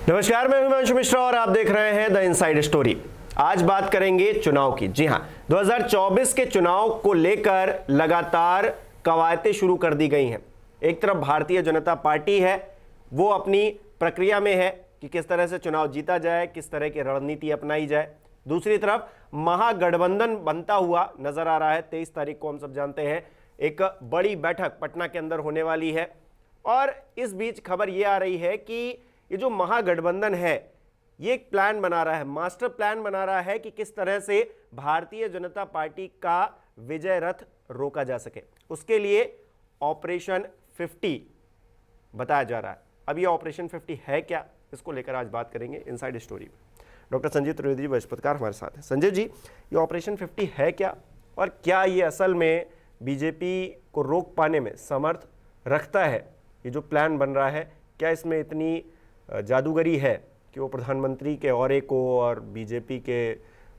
नमस्कार, मैं हिमांशु मिश्रा और आप देख रहे हैं द इनसाइड स्टोरी। आज बात करेंगे चुनाव की। जी हां, 2024 के चुनाव को लेकर लगातार कवायतें शुरू कर दी गई हैं। एक तरफ भारतीय जनता पार्टी है, वो अपनी प्रक्रिया में है कि किस तरह से चुनाव जीता जाए, किस तरह की रणनीति अपनाई जाए। दूसरी तरफ महागठबंधन बनता हुआ नजर आ रहा है। 23 तारीख को हम सब जानते हैं एक बड़ी बैठक पटना के अंदर होने वाली है और इस बीच खबर यह आ रही है कि ये जो महागठबंधन है ये एक प्लान बना रहा है, मास्टर प्लान बना रहा है कि किस तरह से भारतीय जनता पार्टी का विजय रथ रोका जा सके। उसके लिए ऑपरेशन 50 बताया जा रहा है। अब ये ऑपरेशन 50 है क्या, इसको लेकर आज बात करेंगे इनसाइड स्टोरी में। डॉक्टर संजीव त्रिवेदी जी पत्रकार हमारे साथ हैं। संजय जी, ये ऑपरेशन 50 है क्या और क्या ये असल में बीजेपी को रोक पाने में समर्थ रखता है? ये जो प्लान बन रहा है, क्या इसमें इतनी जादूगरी है कि वो प्रधानमंत्री के औरे को और बीजेपी के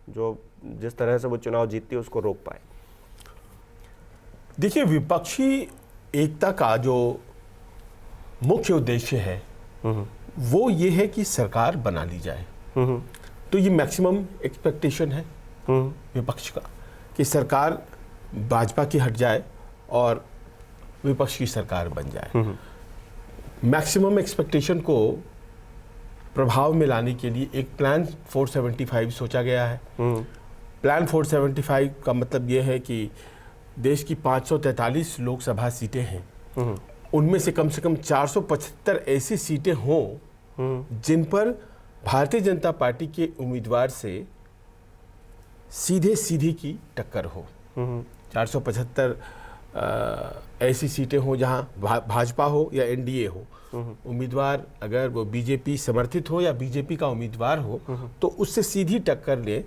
जो जिस तरह से वो चुनाव जीतती है उसको रोक पाए? देखिए, विपक्षी एकता का जो मुख्य उद्देश्य है वो ये है कि सरकार बना ली जाए। तो ये मैक्सिमम एक्सपेक्टेशन है विपक्ष का कि सरकार भाजपा की हट जाए और विपक्ष की सरकार बन जाए। मैक्सिमम एक्सपेक्टेशन को प्रभाव में लाने के लिए एक प्लान 475 सोचा गया है। प्लान 475 का मतलब यह है कि देश की 543 लोकसभा सीटें हैं, उनमें से कम 475 ऐसी सीटें हों जिन पर भारतीय जनता पार्टी के उम्मीदवार से सीधे की टक्कर हो। 475 ऐसी सीटें हो जहां भाजपा हो या एनडीए हो, उम्मीदवार अगर वो बीजेपी समर्थित हो या बीजेपी का उम्मीदवार हो तो उससे सीधी टक्कर ले।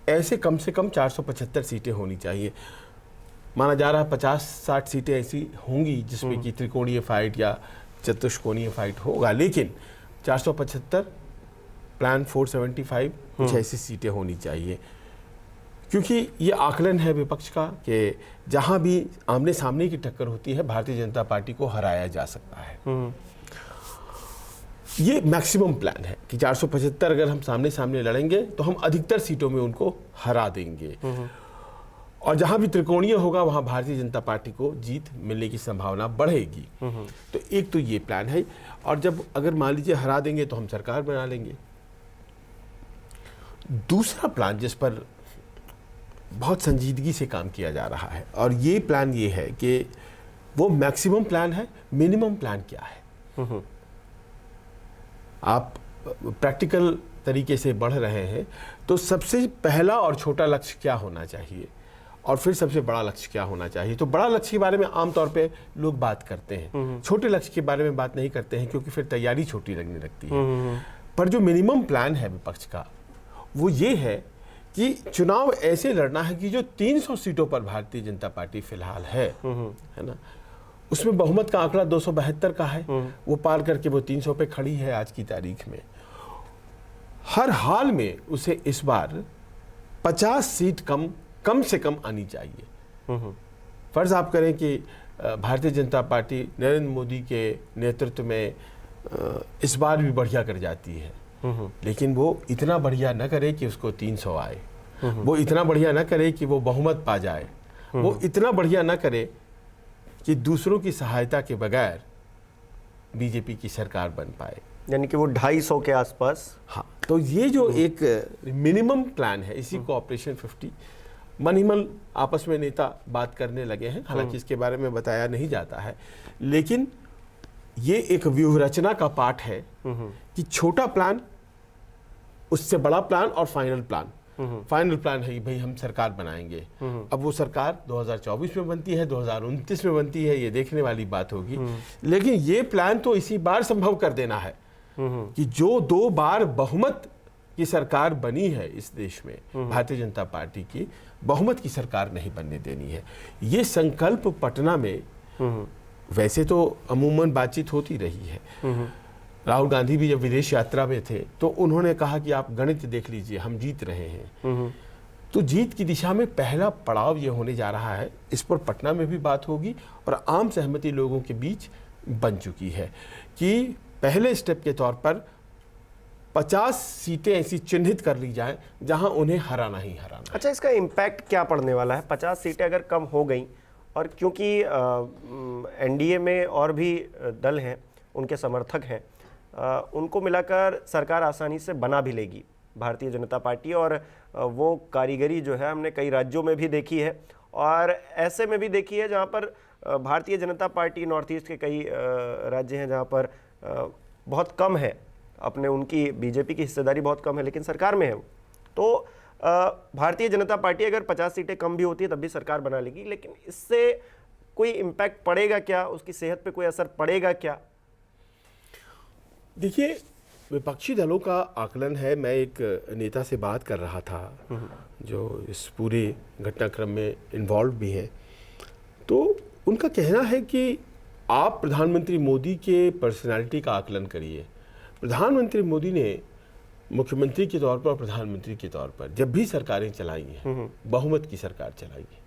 ऐसे कम से कम 475 सीटें होनी चाहिए। माना जा रहा है 50-60 सीटें ऐसी होंगी जिसमें कि त्रिकोणीय फाइट या चतुष्कोणीय फाइट होगा, लेकिन 475 प्लान 475 कुछ ऐसी सीटें होनी चाहिए, क्योंकि ये आकलन है विपक्ष का कि जहां भी आमने सामने की टक्कर होती है भारतीय जनता पार्टी को हराया जा सकता है। ये मैक्सिमम प्लान है कि 475 अगर हम सामने सामने लड़ेंगे तो हम अधिकतर सीटों में उनको हरा देंगे और जहां भी त्रिकोणीय होगा वहां भारतीय जनता पार्टी को जीत मिलने की संभावना बढ़ेगी। तो एक तो ये प्लान है, और जब अगर मान लीजिए हरा देंगे तो हम सरकार बना लेंगे। दूसरा प्लान जिस पर बहुत संजीदगी से काम किया जा रहा है, और ये प्लान ये है कि वो मैक्सिमम प्लान है। मिनिमम प्लान क्या है? आप प्रैक्टिकल तरीके से बढ़ रहे हैं तो सबसे पहला और छोटा लक्ष्य क्या होना चाहिए और फिर सबसे बड़ा लक्ष्य क्या होना चाहिए? तो बड़ा लक्ष्य के बारे में आमतौर पे लोग बात करते हैं, छोटे लक्ष्य के बारे में बात नहीं करते हैं क्योंकि फिर तैयारी छोटी लगने लगती है। पर जो मिनिमम प्लान है विपक्ष का वो ये है कि चुनाव ऐसे लड़ना है कि जो 300 सीटों पर भारतीय जनता पार्टी फिलहाल है ना, उसमें बहुमत का आंकड़ा 272 का है, वो पार करके वो 300 पे खड़ी है आज की तारीख में। हर हाल में उसे इस बार 50 सीट कम से कम आनी चाहिए। फर्ज आप करें कि भारतीय जनता पार्टी नरेंद्र मोदी के नेतृत्व में इस बार भी बढ़िया कर जाती है, लेकिन वो इतना बढ़िया न करे कि उसको 300 आए, वो इतना बढ़िया न करे कि वो बहुमत पा जाए, वो इतना बढ़िया न करे कि दूसरों की सहायता के बगैर बीजेपी की सरकार बन पाए, यानी कि वो 250 के आसपास। हाँ, तो ये जो एक मिनिमम प्लान है, इसी को ऑपरेशन 50 मन ही मन आपस में नेता बात करने लगे हैं। हालांकि इसके बारे में बताया नहीं जाता है, लेकिन ये एक व्यूह रचना का पार्ट है कि छोटा प्लान, उससे बड़ा प्लान और फाइनल प्लान। फाइनल प्लान है कि भाई हम सरकार बनाएंगे। अब वो सरकार 2024 में बनती है, 2029 में बनती है, ये देखने वाली बात होगी। लेकिन ये प्लान तो इसी बार संभव कर देना है कि जो 2 बार बहुमत की सरकार बनी है इस देश में, भारतीय जनता पार्टी की बहुमत की सरकार नहीं बनने देनी है। ये संकल्प पटना में वैसे तो अमूमन बातचीत होती रही है। राहुल गांधी भी जब विदेश यात्रा में थे तो उन्होंने कहा कि आप गणित देख लीजिए, हम जीत रहे हैं। तो जीत की दिशा में पहला पड़ाव ये होने जा रहा है। इस पर पटना में भी बात होगी और आम सहमति लोगों के बीच बन चुकी है कि पहले स्टेप के तौर पर 50 सीटें ऐसी चिन्हित कर ली जाएं जहां उन्हें हराना ही हराना है। अच्छा, इसका इम्पैक्ट क्या पड़ने वाला है? 50 सीटें अगर कम हो गई, और क्योंकि एनडीए में और भी दल हैं, उनके समर्थक हैं, उनको मिलाकर सरकार आसानी से बना भी लेगी भारतीय जनता पार्टी, और वो कारीगरी जो है हमने कई राज्यों में भी देखी है, और ऐसे में भी देखी है जहाँ पर Bharatiya Janata party, north east के कई राज्य हैं जहाँ पर बहुत कम है, अपने उनकी बीजेपी की हिस्सेदारी बहुत कम है, लेकिन सरकार में है वो। तो भारतीय जनता पार्टी अगर 50 सीटें कम भी होती है तब भी सरकार बना लेगी, लेकिन इससे कोई इम्पैक्ट पड़ेगा क्या? उसकी सेहत पे कोई असर पड़ेगा क्या? देखिए, विपक्षी दलों का आकलन है, मैं एक नेता से बात कर रहा था जो इस पूरे घटनाक्रम में इन्वॉल्व भी हैं, तो उनका कहना है कि आप प्रधानमंत्री मोदी के पर्सनालिटी का आकलन करिए। प्रधानमंत्री मोदी ने मुख्यमंत्री के तौर पर और प्रधानमंत्री के तौर पर जब भी सरकारें चलाई हैं, बहुमत की सरकार चलाई है।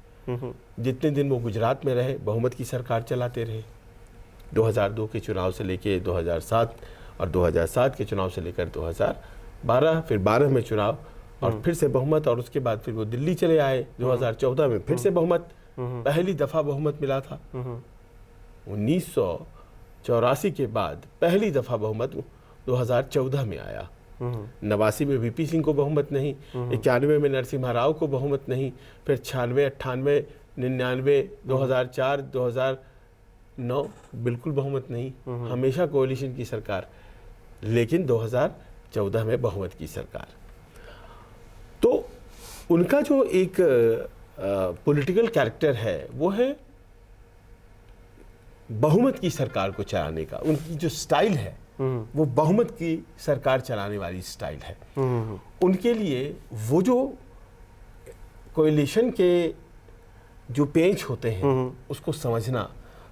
जितने दिन वो गुजरात में रहे, बहुमत की सरकार चलाते रहे। 2002 के चुनाव से लेकर 2007 और 2007 के चुनाव से लेकर 2012, फिर 12 में चुनाव और फिर से बहुमत, और उसके बाद फिर वो दिल्ली चले आए 2014 में, फिर से बहुमत, पहली दफा बहुमत मिला था। 1984 के बाद पहली दफा बहुमत 2014 में आया। 89 में वीपी सिंह को बहुमत नहीं, 91 में नरसिम्हा राव को बहुमत नहीं, फिर 96, 98, 99, 2004, 2009 बिल्कुल बहुमत नहीं, हमेशा कोalition की सरकार, लेकिन 2014 में बहुमत की सरकार। तो उनका जो एक पॉलिटिकल कैरेक्टर है वो है बहुमत की सरकार को चलाने का। उनकी जो स्टाइल है वो बहुमत की सरकार चलाने वाली स्टाइल है। उनके लिए वो जो कोएलिशन के जो पेंच होते हैं उसको समझना,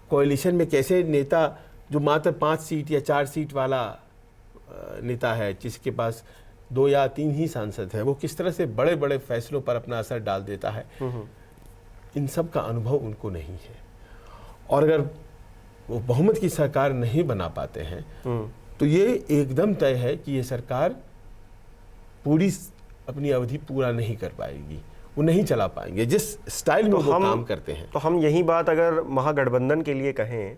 कोएलिशन में कैसे नेता जो मात्र 5 सीट या 4 सीट वाला नेता है, जिसके पास 2 या 3 ही सांसद है, वो किस तरह से बड़े बड़े फैसलों पर अपना असर डाल देता है, इन सब का अनुभव उनको नहीं है। और अगर वो बहुमत की सरकार नहीं बना पाते हैं तो ये एकदम तय है कि ये सरकार पूरी अपनी अवधि पूरा नहीं कर पाएगी, वो नहीं चला पाएंगे जिस स्टाइल में वो काम करते हैं। तो हम यही बात अगर महागठबंधन के लिए कहें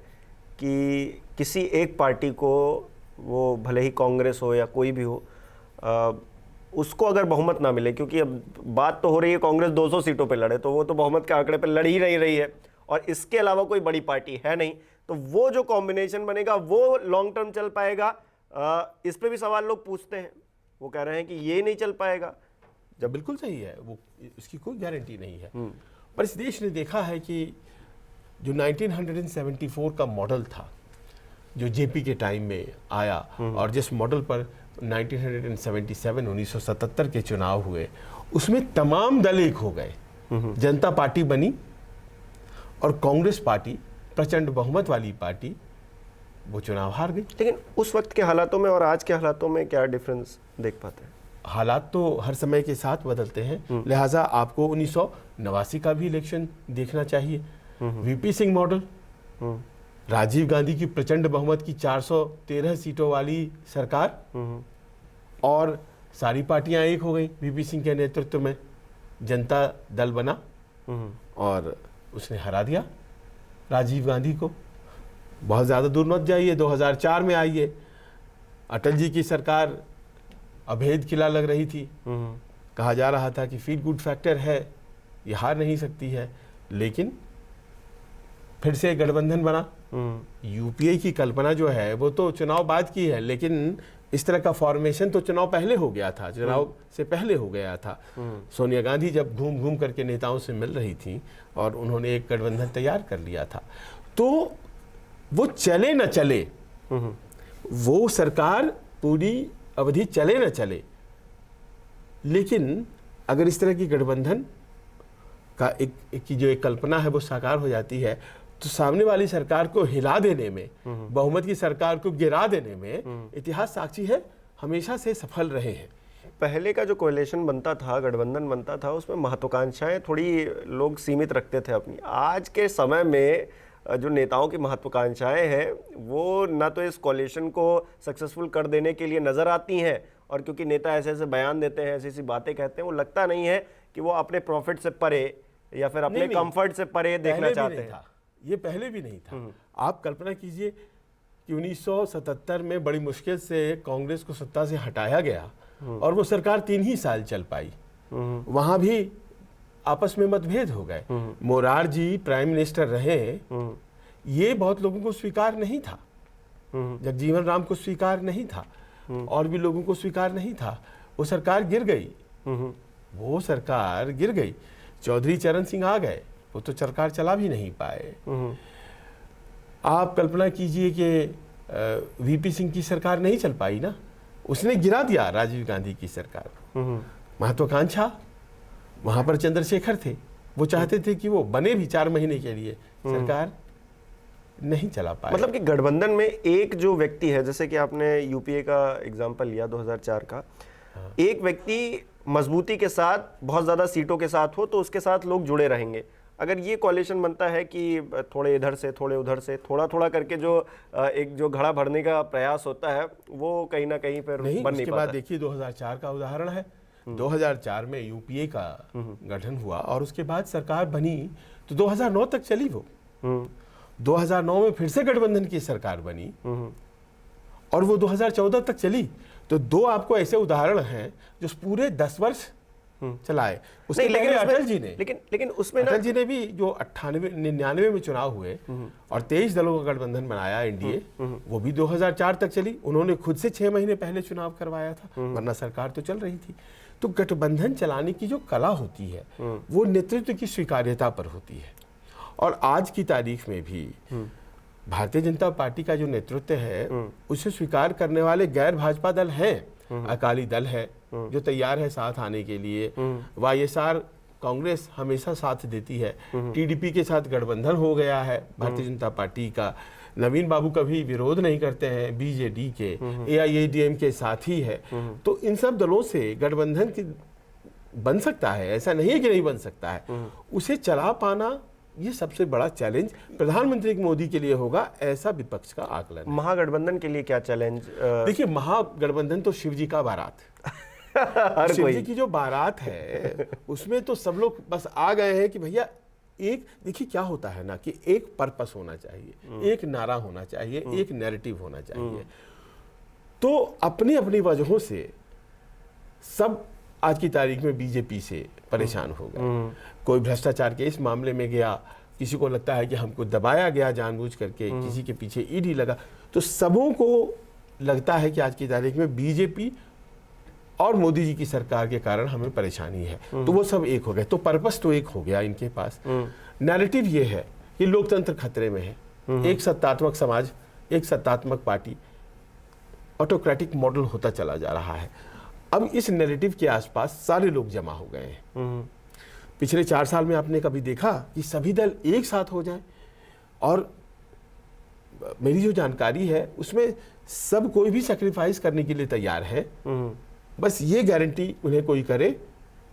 कि किसी एक पार्टी को, वो भले ही कांग्रेस हो या कोई भी हो, उसको अगर बहुमत ना मिले, क्योंकि अब बात तो हो रही है कांग्रेस 200 सीटों पे लड़े, तो वो तो बहुमत के आंकड़े पे लड़ ही नहीं रही है, और इसके अलावा कोई बड़ी पार्टी है नहीं, तो वो जो कॉम्बिनेशन बनेगा वो लॉन्ग टर्म चल पाएगा? इस पे भी सवाल लोग पूछते हैं, वो कह रहे हैं कि ये नहीं चल पाएगा। जब बिल्कुल सही है, वो इसकी कोई गारंटी नहीं है। पर इस देश ने देखा है कि जो 1974 का मॉडल था, जो जेपी के टाइम में आया, और जिस मॉडल पर 1977 के चुनाव हुए, उसमें तमाम दल एक हो गए। जनता पार्टी बनी और कांग्रेस पार्टी, प्रचंड बहुमत वाली पार्टी, वो चुनाव हार गई। लेकिन उस वक्त के हालातों में और आज के हालातों में क्या डिफरेंस देख पाते हैं? हालात तो हर समय के साथ बदलते हैं, लिहाजा आपको 1989 का भी इलेक्शन देखना चाहिए। वीपी सिंह मॉडल, राजीव गांधी की प्रचंड बहुमत की 413 सीटों वाली सरकार, और सारी पार्टियां एक हो गई वीपी सिंह के नेतृत्व में, जनता दल बना और उसने हरा दिया राजीव गांधी को। बहुत ज़्यादा दूर मत जाइए, 2004 में आइए, अटल जी की सरकार अभेद किला लग रही थी, कहा जा रहा था कि फील गुड फैक्टर है, ये हार नहीं सकती है, लेकिन फिर से गठबंधन बना। यूपीए की कल्पना जो है वो तो चुनाव बाद की है, लेकिन इस तरह का फॉर्मेशन तो चुनाव पहले हो गया था, चुनाव से पहले हो गया था। सोनिया गांधी जब घूम घूम करके नेताओं से मिल रही थी और उन्होंने एक गठबंधन तैयार कर लिया था, तो वो चले न चले, वो सरकार पूरी अवधि चले न चले, लेकिन अगर इस तरह की गठबंधन का की जो एक कल्पना है वो साकार हो जाती है, तो सामने वाली सरकार को हिला देने में, बहुमत की सरकार को गिरा देने में इतिहास साक्षी है, हमेशा से सफल रहे हैं। पहले का जो कोएलिशन बनता था, गठबंधन बनता था, उसमें महत्वाकांक्षाएं थोड़ी लोग सीमित रखते थे अपनी। आज के समय में जो नेताओं की महत्वाकांक्षाएं हैं वो ना तो इस कोएलिशन को सक्सेसफुल कर देने के लिए नजर आती हैं, और क्योंकि नेता ऐसे ऐसे बयान देते हैं, ऐसी ऐसी बातें कहते हैं, वो लगता नहीं है कि वो अपने प्रॉफिट से परे या फिर अपने कंफर्ट से परे देखना चाहते हैं। ये पहले भी नहीं था। आप कल्पना कीजिए कि 1977 में बड़ी मुश्किल से कांग्रेस को सत्ता से हटाया गया और वो सरकार 3 ही साल चल पाई। वहां भी आपस में मतभेद हो गए। मोरारजी प्राइम मिनिस्टर रहे, ये बहुत लोगों को स्वीकार नहीं था। जगजीवन राम को स्वीकार नहीं था, और भी लोगों को स्वीकार नहीं था। वो सरकार गिर गई, वो सरकार गिर गई। चौधरी चरण सिंह आ गए, वो तो सरकार चला भी नहीं पाए। आप कल्पना कीजिए कि वीपी सिंह की सरकार नहीं चल पाई ना, उसने गिरा दिया राजीव गांधी की सरकार। महत्वाकांक्षा, वहां पर चंद्रशेखर थे, वो चाहते थे कि वो बने भी 4 महीने के लिए, सरकार नहीं चला पाया। मतलब कि गठबंधन में एक जो व्यक्ति है, जैसे कि आपने यूपीए का एग्जांपल लिया 2004 का, एक व्यक्ति मजबूती के साथ बहुत ज्यादा सीटों के साथ हो तो उसके साथ लोग जुड़े रहेंगे। अगर ये कोalition बनता है कि थोड़े इधर से थोड़े उधर से थोड़ा थोड़ा करके जो एक जो घड़ा भरने का प्रयास होता है, वो कहीं ना कहीं फिर बन नहीं पाता। उसके बाद देखिए 2004 का उदाहरण है। 2004 में यूपीए का गठन हुआ और उसके बाद सरकार बनी तो 2009 तक चली वो। 2009 में फिर से गठबंधन की सरकार बनी और वो 2014 तक चली। तो 2 आपको ऐसे उदाहरण हैं जो पूरे 10 वर्ष चलाए। उसके पहले अटल जी ने, लेकिन उसमें अटल जी ने भी जो 98-99 में चुनाव हुए और 23 दलों का गठबंधन बनाया एनडीए, वो भी 2004 तक चली। उन्होंने खुद से 6 महीने पहले चुनाव करवाया था, वरना सरकार तो चल रही थी। तो गठबंधन चलाने की जो कला होती है वो नेतृत्व की स्वीकार्यता पर होती है। और आज की तारीख में भी भारतीय जनता पार्टी का जो नेतृत्व है उसे स्वीकार करने वाले गैर भाजपा दल हैं। अकाली दल है जो तैयार है साथ आने के लिए, वाईएसआर कांग्रेस हमेशा साथ देती है, टीडीपी के साथ गठबंधन हो गया है भारतीय जनता पार्टी का, नवीन बाबू कभी विरोध नहीं करते हैं बीजेडी के, एआईएडीएम के साथ ही है। तो इन सब दलों से गठबंधन की बन सकता है, ऐसा नहीं है कि नहीं बन सकता है। उसे चला पाना ये सबसे बड़ा चैलेंज प्रधानमंत्री मोदी के लिए होगा, ऐसा विपक्ष का आकलन। महागठबंधन के लिए क्या चैलेंज? देखिए, महागठबंधन तो शिव जी का बारात शिव जी की जो बारात है उसमें तो सब लोग बस आ गए हैं कि भैया एक, देखिए क्या होता है ना कि एक पर्पस होना चाहिए, एक नारा होना चाहिए, एक नैरेटिव होना चाहिए। तो अपनी अपनी वजहों से सब आज की तारीख में बीजेपी से परेशान हो गए। कोई भ्रष्टाचार के इस मामले में गया, किसी को लगता है कि हमको दबाया गया जानबूझ करके, किसी के पीछे ईडी लगा। तो सबों को लगता है कि आज की तारीख में बीजेपी और मोदी जी की सरकार के कारण हमें परेशानी है। तो वो सब एक हो गए, तो पर्पस तो एक हो गया इनके पास। नैरेटिव ये है कि लोकतंत्र खतरे में है, एक सत्तात्मक समाज, एक सत्तात्मक पार्टी, ऑटोक्रेटिक मॉडल होता चला जा रहा है। अब इस नैरेटिव के आसपास सारे लोग जमा हो गए हैं। पिछले 4 साल में आपने कभी देखा कि सभी दल एक साथ हो जाएं? और मेरी जो जानकारी है उसमें सब कोई भी सैक्रिफाइस करने के लिए तैयार है, बस ये गारंटी उन्हें कोई करे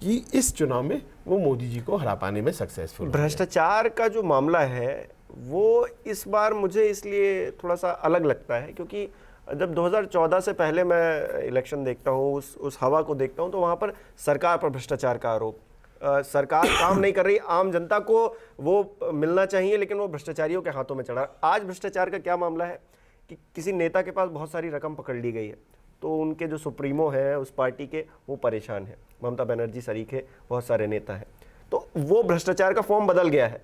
कि इस चुनाव में वो मोदी जी को हरा पाने में सक्सेसफुल। भ्रष्टाचार का जो मामला है वो इस बार मुझे इसलिए थोड़ा सा अलग लगता है क्योंकि जब 2014 से पहले मैं इलेक्शन देखता हूँ, उस हवा को देखता हूँ, तो वहाँ पर सरकार पर भ्रष्टाचार का आरोप, सरकार काम नहीं कर रही, आम जनता को वो मिलना चाहिए लेकिन वो भ्रष्टाचारियों के हाथों में चढ़ा। आज भ्रष्टाचार का क्या मामला है कि किसी नेता के पास बहुत सारी रकम पकड़ ली गई है, तो उनके जो सुप्रीमो हैं उस पार्टी के, वो परेशान है। ममता बनर्जी शरीक है, बहुत सारे नेता हैं, तो वो भ्रष्टाचार का फॉर्म बदल गया है।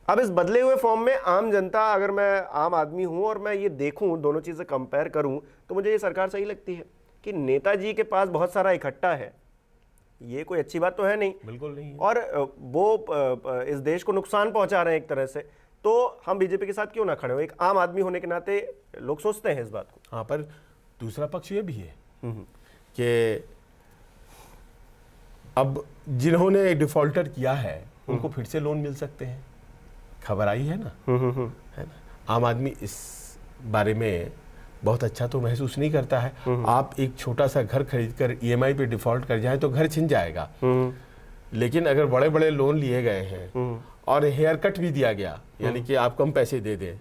अब इस बदले हुए फॉर्म में आम जनता, अगर मैं आम आदमी हूं और मैं ये देखूं, दोनों चीज़ें कंपेयर करूं, तो मुझे ये सरकार सही लगती है कि नेताजी के पास बहुत सारा इकट्ठा है। ये कोई अच्छी बात तो है नहीं, बिल्कुल नहीं है। और वो इस देश को नुकसान पहुंचा रहे हैं एक तरह से, तो हम बीजेपी के साथ क्यों ना खड़े हो? एक आम आदमी होने के नाते लोग सोचते हैं इस बात को। हाँ, पर दूसरा पक्ष ये भी है कि अब जिन्होंने डिफॉल्टर किया है उनको फिर से लोन मिल सकते हैं, खबर आई है ना, है ना। आम आदमी इस बारे में बहुत अच्छा तो महसूस नहीं करता है। आप एक छोटा सा घर खरीदकर ईएमआई पे डिफॉल्ट कर जाए तो घर छिन जाएगा, लेकिन अगर बड़े बड़े लोन लिए गए हैं और हेयर कट भी दिया गया, यानी कि आप कम पैसे दे दें,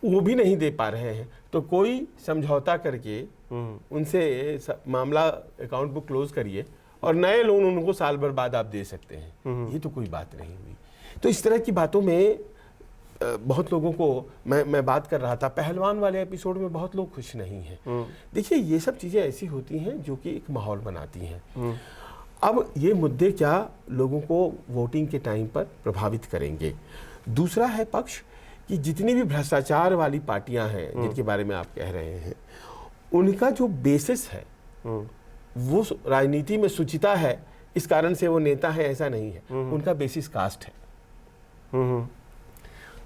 वो भी नहीं दे पा रहे हैं, तो कोई समझौता करके उनसे मामला अकाउंट बुक क्लोज करिए और नए लोन उनको साल भर बाद आप दे सकते हैं। ये तो कोई बात नहीं हुई। तो इस तरह की बातों में बहुत लोगों को मैं बात कर रहा था, पहलवान वाले एपिसोड में बहुत लोग खुश नहीं हैं। देखिए, ये सब चीज़ें ऐसी होती हैं जो कि एक माहौल बनाती हैं। अब ये मुद्दे क्या लोगों को वोटिंग के टाइम पर प्रभावित करेंगे। दूसरा है पक्ष कि जितनी भी भ्रष्टाचार वाली पार्टियां हैं जिनके बारे में आप कह रहे हैं, उनका जो बेसिस है वो राजनीति में शुचिता है, इस कारण से वो नेता है ऐसा नहीं है। उनका बेसिस कास्ट है।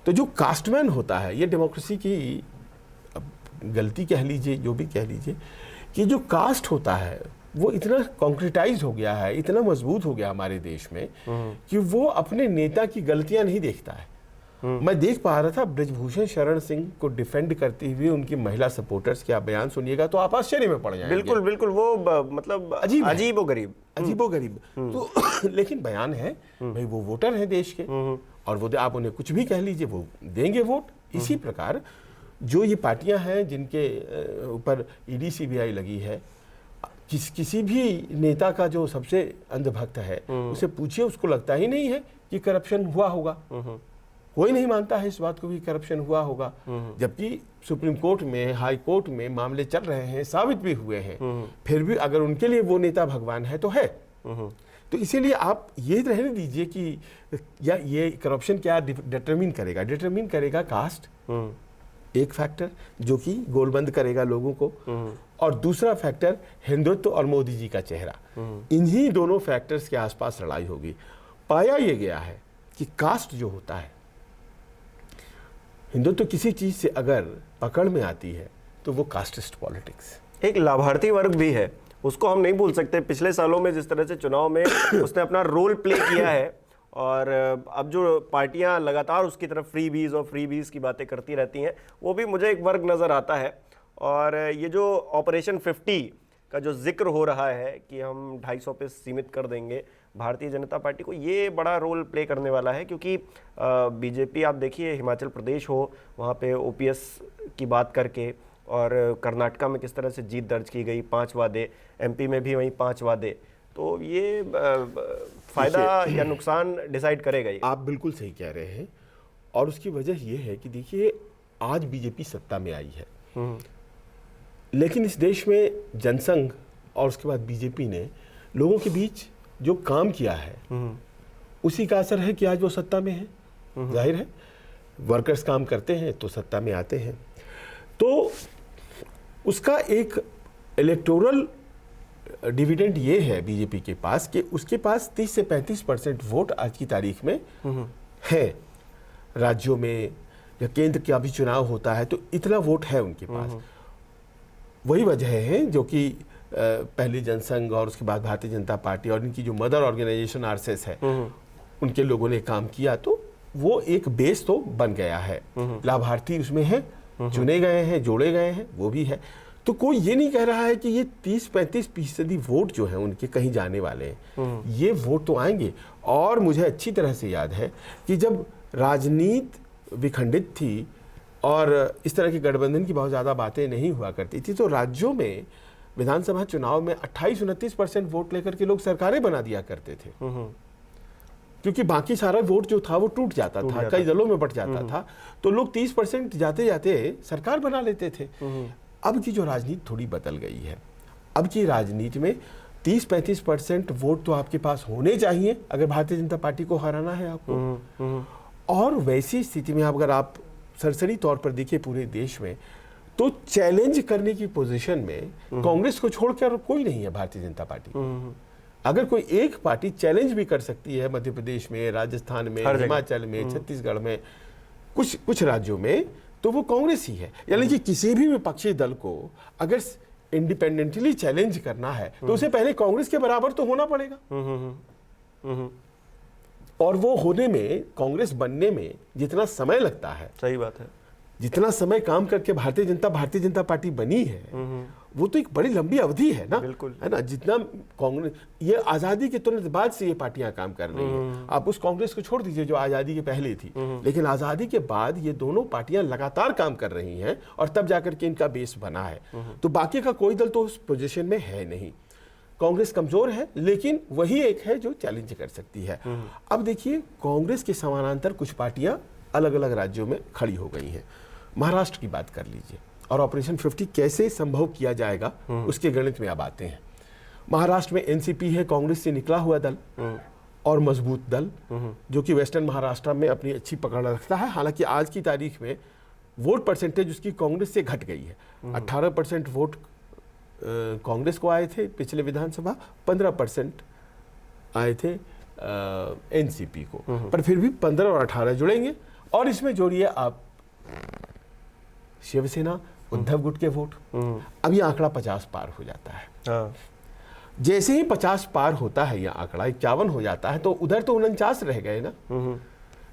तो जो कास्टमैन होता है, ये डेमोक्रेसी की गलती कह लीजिए, जो भी कह लीजिए, कि जो कास्ट होता है वो इतना कॉन्क्रीटाइज हो गया है, इतना मजबूत हो गया हमारे देश में कि वो अपने नेता की गलतियां नहीं देखता है। मैं देख पा रहा था ब्रजभूषण शरण सिंह को डिफेंड करते हुए उनकी महिला सपोर्टर्स के आप बयान सुनिएगा तो आप आश्चर्य में पड़ जाएंगे। बिल्कुल बिल्कुल, वो मतलब अजीब व गरीब, अजीबो गरीब। तो लेकिन बयान है भाई, वो वोटर है देश के, और वो आप उन्हें कुछ भी कह लीजिए वो देंगे वोट। इसी प्रकार जो ये पार्टियां हैं जिनके ऊपर ईडी सीबीआई लगी है, किसी भी नेता का जो सबसे अंधभक्त है उसे पूछिए, उसको लगता ही नहीं है कि करप्शन हुआ होगा। कोई नहीं मानता है इस बात को कि करप्शन हुआ होगा, जबकि सुप्रीम कोर्ट में, हाई कोर्ट में मामले चल रहे हैं, साबित भी हुए हैं। फिर भी अगर उनके लिए वो नेता भगवान है तो है। तो इसीलिए आप ये रहने दीजिए कि या ये करप्शन क्या डिटरमिन करेगा कास्ट, एक फैक्टर जो कि गोलबंद करेगा लोगों को, और दूसरा फैक्टर हिंदुत्व और मोदी जी का चेहरा। इन्हीं दोनों फैक्टर्स के आसपास लड़ाई होगी। पाया ये गया है कि कास्ट जो होता है, हिंदुत्व किसी चीज से अगर पकड़ में आती है तो वो कास्टिस्ट पॉलिटिक्स। एक लाभार्थी वर्ग भी है, उसको हम नहीं भूल सकते। पिछले सालों में जिस तरह से चुनाव में उसने अपना रोल प्ले किया है, और अब जो पार्टियां लगातार उसकी तरफ फ्रीबीज की बातें करती रहती हैं, वो भी मुझे एक वर्ग नज़र आता है। और ये जो ऑपरेशन 50 का जो जिक्र हो रहा है कि हम 250 पे सीमित कर देंगे भारतीय जनता पार्टी को, ये बड़ा रोल प्ले करने वाला है। क्योंकि बीजेपी आप देखिए, हिमाचल प्रदेश हो, वहाँ पे ओपीएस की बात करके, और कर्नाटका में किस तरह से जीत दर्ज की गई, 5 वादे, एमपी में भी वहीं 5 वादे। तो ये फायदा या नुकसान डिसाइड करेगा ये। आप बिल्कुल सही कह रहे हैं, और उसकी वजह ये है कि देखिए, आज बीजेपी सत्ता में आई है, लेकिन इस देश में जनसंघ और उसके बाद बीजेपी ने लोगों के बीच जो काम किया है उसी का असर है कि आज वो सत्ता में है। जाहिर है, वर्कर्स काम करते हैं तो सत्ता में आते हैं, तो उसका एक इलेक्टोरल डिविडेंड ये है बीजेपी के पास कि उसके पास 30 से 35% वोट आज की तारीख में है। राज्यों में या केंद्र का भी चुनाव होता है तो इतना वोट है उनके पास। वही वजह है जो कि पहले जनसंघ और उसके बाद भारतीय जनता पार्टी और इनकी जो मदर ऑर्गेनाइजेशन आरएसएस है, उनके लोगों ने काम किया, तो वो एक बेस तो बन गया है। लाभार्थी उसमें है, चुने गए हैं, जोड़े गए हैं, वो भी है। तो कोई ये नहीं कह रहा है कि ये 30-35% वोट जो है उनके कहीं जाने वाले हैं। ये वोट तो आएंगे। और मुझे अच्छी तरह से याद है कि जब राजनीति विखंडित थी और इस तरह के गठबंधन की बहुत ज़्यादा बातें नहीं हुआ करती थी, तो राज्यों में विधानसभा चुनाव में 28-29% वोट लेकर के लोग सरकारें बना दिया करते थे, क्योंकि बाकी सारा वोट जो था वो टूट जाता था, कई दलों में बट जाता था, तो लोग 30% जाते जाते सरकार बना लेते थे। अब की जो राजनीति थोड़ी बदल गई है। अब की राजनीति में 30-35% वोट तो आपके पास होने चाहिए अगर भारतीय जनता पार्टी को हराना है आपको। और वैसी स्थिति में अगर आप सरसरी तौर पर देखिए पूरे देश में, तो चैलेंज करने की पोजीशन में कांग्रेस को छोड़कर कोई नहीं है भारतीय जनता पार्टी। अगर कोई एक पार्टी चैलेंज भी कर सकती है मध्य प्रदेश में, राजस्थान में, हिमाचल में, छत्तीसगढ़ में, कुछ राज्यों में, तो वो कांग्रेस ही है। यानी कि किसी भी विपक्षी दल को अगर इंडिपेंडेंटली चैलेंज करना है तो उसे पहले कांग्रेस के बराबर तो होना पड़ेगा। और वो होने में, कांग्रेस बनने में जितना समय लगता है, सही बात है, जितना समय काम करके भारतीय जनता पार्टी बनी है, वो तो एक बड़ी लंबी अवधि है ना, बिल्कुल। है ना। जितना कांग्रेस, ये आज़ादी के तुरंत बाद से ये पार्टियां काम कर रही हैं। आप उस कांग्रेस को छोड़ दीजिए जो आज़ादी के पहले थी, लेकिन आज़ादी के बाद ये दोनों पार्टियां लगातार काम कर रही हैं और तब जाकर के इनका बेस बना है। तो बाकी का कोई दल तो उस पोजीशन में है नहीं। कांग्रेस कमजोर है, लेकिन वही एक है जो चैलेंज कर सकती है। अब देखिए, कांग्रेस के समानांतर कुछ पार्टियां अलग अलग राज्यों में खड़ी हो गई हैं। महाराष्ट्र की बात कर लीजिए, और ऑपरेशन 50 कैसे संभव किया जाएगा उसके गणित में अब आते हैं। महाराष्ट्र में एनसीपी है, कांग्रेस से निकला हुआ दल और मजबूत दल, जो कि वेस्टर्न महाराष्ट्र में अपनी अच्छी पकड़ रखता है। हालांकि आज की तारीख में वोट परसेंटेज उसकी कांग्रेस से घट गई है। 18% वोट कांग्रेस को आए थे पिछले विधानसभा, 15% आए थे एनसीपी को, पर फिर भी 15 और 18 जुड़ेंगे। और इसमें जोड़िए आप शिवसेना, उद्धव गुट के वोट, अब ये आंकड़ा 50 पार हो जाता है। हाँ। जैसे ही 50 पार होता है, यह आंकड़ा 51 हो जाता है, तो उधर तो 49 रह गए ना।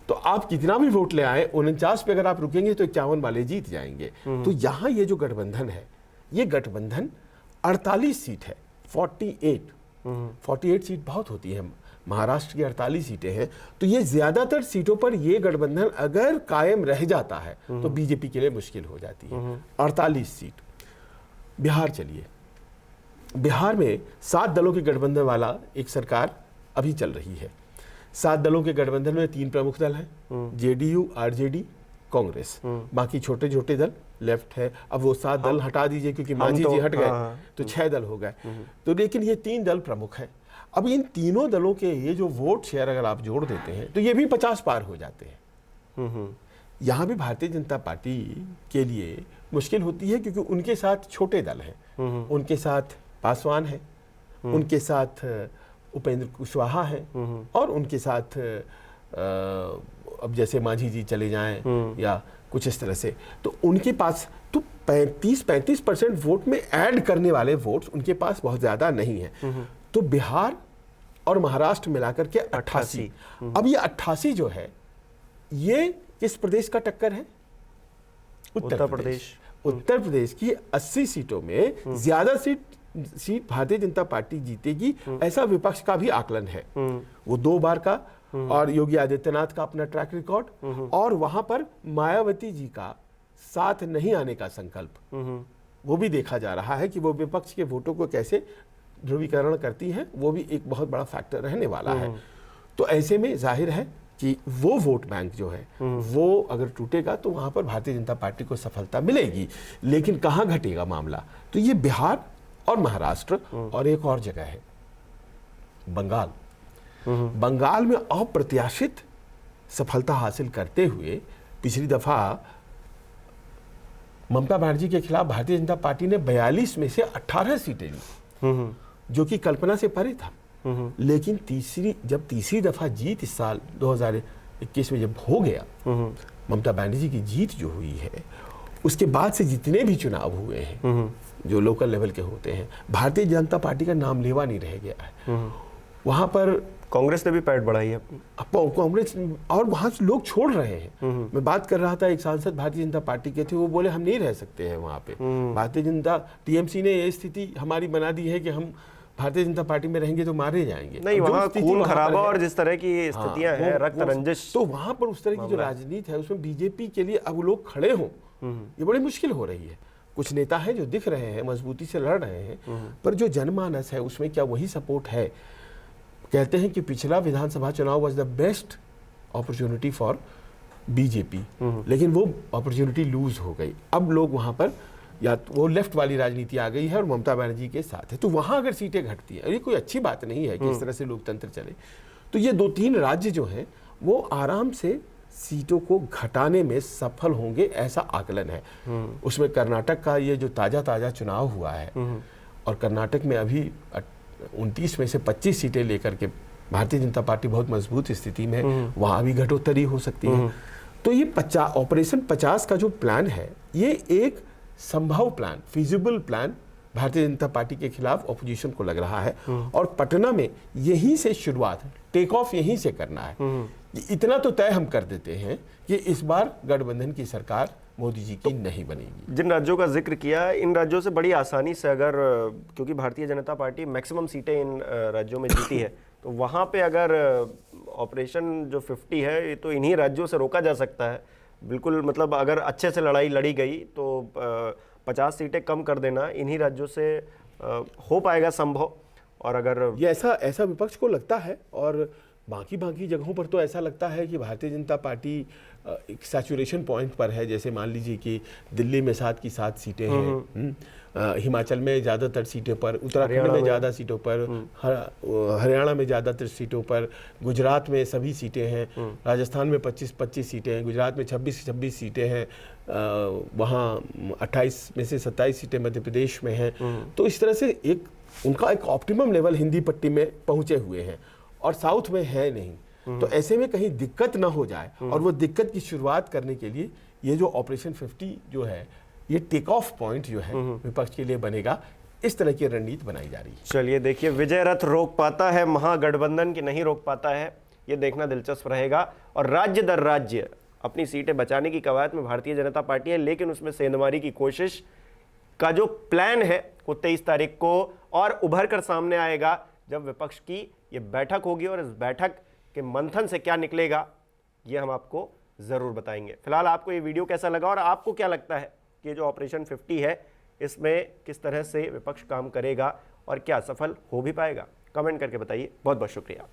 तो आप कितना भी वोट ले आए, 49 पे अगर आप रुकेंगे तो 51 वाले जीत जाएंगे। तो यहां ये जो गठबंधन है, ये गठबंधन 48 सीट है, 48 सीट बहुत होती है। महाराष्ट्र की 48 सीटें हैं, तो ये ज्यादातर सीटों पर ये गठबंधन अगर कायम रह जाता है तो बीजेपी के लिए मुश्किल हो जाती है। 48 सीट। बिहार चलिए, बिहार में 7 दलों के गठबंधन वाला एक सरकार अभी चल रही है। 7 दलों के गठबंधन में 3 प्रमुख दल हैं, जेडीयू, आरजेडी, कांग्रेस। बाकी छोटे छोटे दल लेफ्ट है। अब वो 7 दल हटा दीजिए क्योंकि मांझी जी हट गए, तो 6 दल हो गए। तो लेकिन ये 3 दल प्रमुख है। अब इन तीनों दलों के ये जो वोट शेयर अगर आप जोड़ देते हैं तो ये भी 50 पार हो जाते हैं। यहाँ भी भारतीय जनता पार्टी के लिए मुश्किल होती है, क्योंकि उनके साथ छोटे दल हैं। उनके साथ पासवान है, उनके साथ उपेंद्र कुशवाहा है, और उनके साथ अब जैसे मांझी जी चले जाएं या कुछ इस तरह से, तो उनके पास तो 35% वोट में ऐड करने वाले वोट्स उनके पास बहुत ज्यादा नहीं है। तो बिहार और महाराष्ट्र मिलाकर के 88। अब ये 88 जो है, ये किस प्रदेश का टक्कर है? उत्तर प्रदेश। उत्तर प्रदेश की 80 सीटों में ज्यादा सीट भारतीय जनता पार्टी जीतेगी, ऐसा विपक्ष का भी आकलन है। वो 2 बार का, और योगी आदित्यनाथ का अपना ट्रैक रिकॉर्ड, और वहां पर मायावती जी का साथ नहीं आने का संकल्प, वो भी देखा जा रहा है कि वो विपक्ष के वोटों को कैसे ध्रुवीकरण करती हैं। वो भी एक बहुत बड़ा फैक्टर रहने वाला है। तो ऐसे में जाहिर है कि वो वोट बैंक जो है, वो अगर टूटेगा तो वहां पर भारतीय जनता पार्टी को सफलता मिलेगी। लेकिन कहां घटेगा मामला? तो ये बिहार और महाराष्ट्र, और एक और जगह है बंगाल। बंगाल में अप्रत्याशित सफलता हासिल करते हुए पिछली दफा ममता बनर्जी के खिलाफ भारतीय जनता पार्टी ने 42 में से 18 सीटें ली, जो कि कल्पना से परे था। लेकिन जब तीसरी दफा जीत इस साल 2021 में जब हो गया, ममता बनर्जी की जीत जो हुई है, उसके बाद से जितने भी चुनाव हुए हैं जो लोकल लेवल के होते हैं, भारतीय जनता पार्टी का नाम लेवा नहीं रह गया है। वहां पर कांग्रेस ने भी पैठ बढ़ाई है, कांग्रेस, और वहां से लोग छोड़ रहे हैं। मैं बात कर रहा था, एक सांसद भारतीय जनता पार्टी के थे, वो बोले हम नहीं रह सकते हैं वहां पे। भारतीय जनता, टीएमसी ने ये स्थिति हमारी बना दी है कि हम भारतीय जनता पार्टी में रहेंगे तो मारे जाएंगे। नहीं, वहाँ खून खराबा और जिस तरह की स्थितियां हैं, रक्त रंजिश, तो वहां पर उस तरह की जो राजनीति है, उसमें बीजेपी के लिए अब लोग खड़े हों, ये बड़ी मुश्किल हो रही है। कुछ नेता हैं जो दिख रहे हैं, मजबूती से लड़ रहे हैं, पर जो जनमानस है उसमें क्या वही सपोर्ट है? कहते हैं कि पिछला विधानसभा चुनाव was the best opportunity for BJP, लेकिन वो अपॉर्चुनिटी लूज हो गई। अब लोग वहां पर, या तो वो लेफ्ट वाली राजनीति आ गई है और ममता बनर्जी के साथ है, तो वहां अगर सीटें घटती हैं, ये कोई अच्छी बात नहीं है कि इस तरह से लोकतंत्र चले। तो ये 2-3 राज्य जो हैं वो आराम से सीटों को घटाने में सफल होंगे, ऐसा आकलन है। उसमें कर्नाटक का ये जो ताजा चुनाव हुआ है, और कर्नाटक में अभी 29 में से 25 सीटें लेकर के भारतीय जनता पार्टी बहुत मजबूत स्थिति में, वहां भी घटोत्तरी हो सकती है। तो ये ऑपरेशन 50 का जो प्लान है, ये एक संभव plan, feasible plan Bharatiya Janata party के खिलाफ ऑपोजिशन को लग रहा है। और पटना में यहीं से शुरुआत, टेक ऑफ यहीं से करना है। इतना तो तय हम कर देते हैं कि इस बार गठबंधन की सरकार मोदी जी की नहीं बनेगी। जिन राज्यों का जिक्र किया, इन राज्यों से बड़ी आसानी से अगर, क्योंकि भारतीय जनता पार्टी मैक्सिमम सीटें इन राज्यों में जीती है, तो वहाँ पे अगर ऑपरेशन जो 50 है, ये तो इन्हीं राज्यों से रोका जा सकता है। बिल्कुल, मतलब अगर अच्छे से लड़ाई लड़ी गई तो 50 सीटें कम कर देना इन्हीं राज्यों से हो पाएगा संभव। और अगर ये ऐसा विपक्ष को लगता है, और बाकी जगहों पर तो ऐसा लगता है कि भारतीय जनता पार्टी एक सैचुरेशन पॉइंट पर है। जैसे मान लीजिए कि दिल्ली में 7 की 7 सीटें हैं, हिमाचल में ज़्यादातर सीटों पर, उत्तराखंड में ज़्यादा सीटों पर, हरियाणा में ज़्यादातर सीटों पर, गुजरात में सभी सीटें हैं, राजस्थान में 25-25 सीटें हैं, गुजरात में 26-26 सीटें हैं, वहाँ 28 में से 27 सीटें मध्य प्रदेश में हैं। तो इस तरह से उनका एक ऑप्टिमम लेवल हिंदी पट्टी में पहुँचे हुए हैं और साउथ में है नहीं। तो ऐसे में कहीं दिक्कत ना हो जाए, और वो दिक्कत की शुरुआत करने के लिए ये जो ऑपरेशन 50 जो है, ये टेक ऑफ पॉइंट जो है विपक्ष के लिए बनेगा। इस तरह की रणनीति बनाई जा रही है। चलिए देखिए, विजय रथ रोक पाता है महागठबंधन की नहीं रोक पाता है, ये देखना दिलचस्प रहेगा। और राज्य दर राज्य अपनी सीटें बचाने की कवायद में भारतीय जनता पार्टी है, लेकिन उसमें सेंधमारी की कोशिश का जो प्लान है वो 23 तारीख को और उभर कर सामने आएगा, जब विपक्ष की ये बैठक होगी। और इस बैठक के मंथन से क्या निकलेगा, ये हम आपको जरूर बताएंगे। फिलहाल आपको ये वीडियो कैसा लगा और आपको क्या लगता है कि जो ऑपरेशन 50 है, इसमें किस तरह से विपक्ष काम करेगा और क्या सफल हो भी पाएगा? कमेंट करके बताइए। बहुत बहुत शुक्रिया।